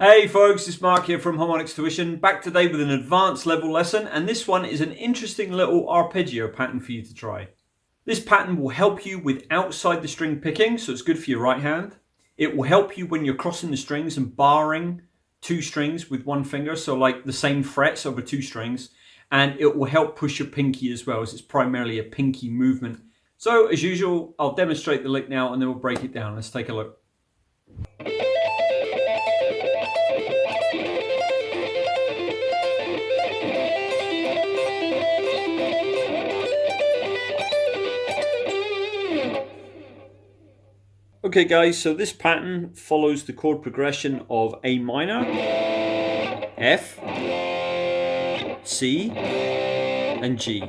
Hey folks, it's Mark here from Harmonix Tuition, back today with an advanced level lesson, and this one is an interesting little arpeggio pattern for you to try. This pattern will help you with outside the string picking, so it's good for your right hand. It will help you when you're crossing the strings and barring two strings with one finger, so like the same frets over two strings, and it will help push your pinky as well, as it's primarily a pinky movement. So as usual, I'll demonstrate the lick now and then we'll break it down. Let's take a look. Okay guys, so this pattern follows the chord progression of A minor, F, C, and G.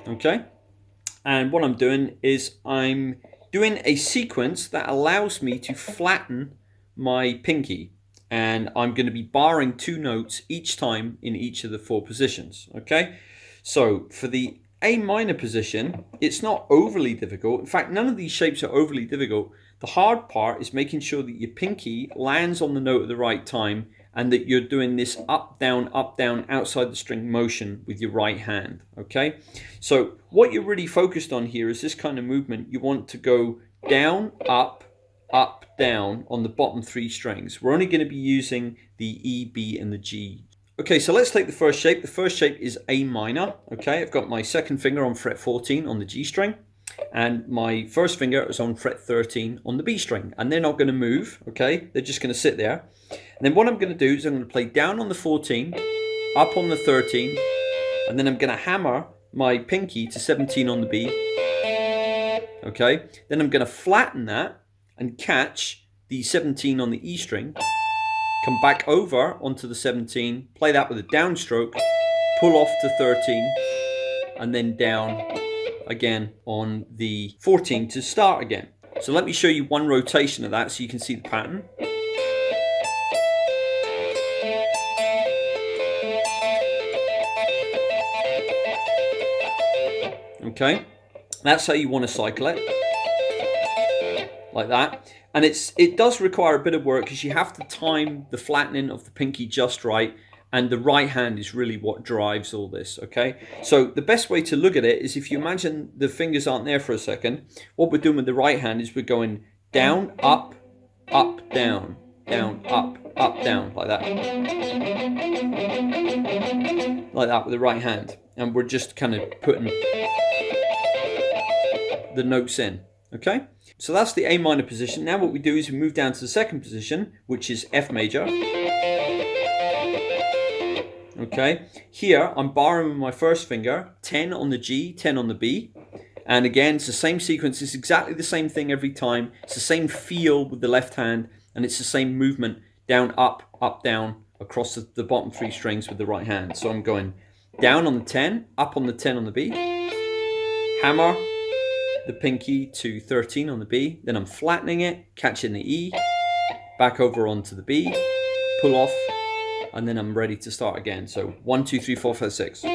Okay? And what I'm doing is I'm doing a sequence that allows me to flatten my pinky. And I'm going to be barring two notes each time in each of the four positions. Okay? So for the A minor position, it's not overly difficult. In fact, none of these shapes are overly difficult. The hard part is making sure that your pinky lands on the note at the right time and that you're doing this up, down, outside the string motion with your right hand, okay? So what you're really focused on here is this kind of movement. You want to go down, up, down on the bottom three strings. We're only going to be using the E, B, and the G. Okay, so let's take the first shape. The first shape is A minor. Okay, I've got my second finger on fret 14 on the G string, and my first finger is on fret 13 on the B string, and they're not going to move. Okay, they're just going to sit there. And then what I'm going to do is I'm going to play down on the 14, up on the 13, and then I'm going to hammer my pinky to 17 on the B. Okay, then I'm going to flatten that and catch the 17 on the E string. Come back over onto the 17, play that with a downstroke, pull off to 13, and then down again on the 14 to start again. So let me show you one rotation of that so you can see the pattern. Okay, that's how you want to cycle it, like that. And it does require a bit of work because you have to time the flattening of the pinky just right, and the right hand is really what drives all this, okay? So the best way to look at it is if you imagine the fingers aren't there for a second, what we're doing with the right hand is we're going down, up, down, up, down, like that. Like that with the right hand. And we're just kind of putting the notes in, okay? So that's the A minor position. Now what we do is we move down to the second position, which is F major. Okay, here I'm barring with my first finger, 10 on the G, 10 on the B. And again, it's the same sequence. It's exactly the same thing every time. It's the same feel with the left hand, and it's the same movement, down, up, down, across the bottom three strings with the right hand. So I'm going down on the 10, up on the 10 on the B, hammer the pinky to 13 on the B, then I'm flattening it, catching the E, back over onto the B, pull off, and then I'm ready to start again. So 1, 2, 3, 4, 5, 6.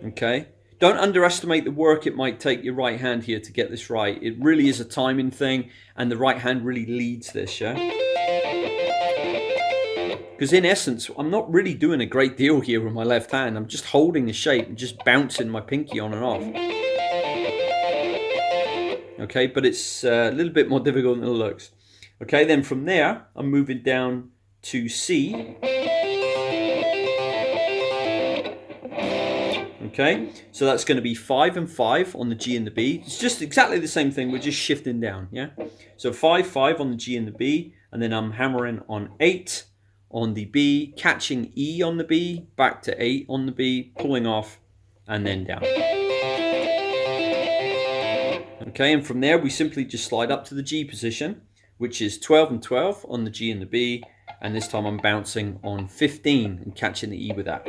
Okay, don't underestimate the work it might take your right hand here to get this right. It really is a timing thing, and the right hand really leads this, yeah? Because in essence, I'm not really doing a great deal here with my left hand. I'm just holding the shape and just bouncing my pinky on and off. Okay, but it's a little bit more difficult than it looks. Okay, then from there, I'm moving down to C. Okay, so that's going to be 5 and 5 on the G and the B. It's just exactly the same thing. We're just shifting down, yeah? So 5, 5 on the G and the B, and then I'm hammering on 8 on the B, catching E on the B, back to 8 on the B, pulling off, and then down. Okay, and from there we simply just slide up to the G position, which is 12 and 12 on the G and the B, and this time I'm bouncing on 15 and catching the E with that.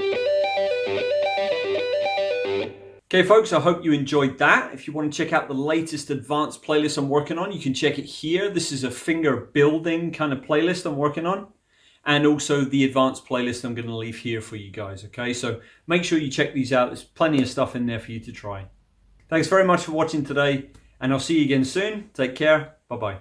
Okay folks, I hope you enjoyed that. If you want to check out the latest advanced playlist I'm working on, you can check it here. This is a finger building kind of playlist I'm working on. And also the advanced playlist I'm going to leave here for you guys, okay? So make sure you check these out. There's plenty of stuff in there for you to try. Thanks very much for watching today, and I'll see you again soon. Take care. Bye bye.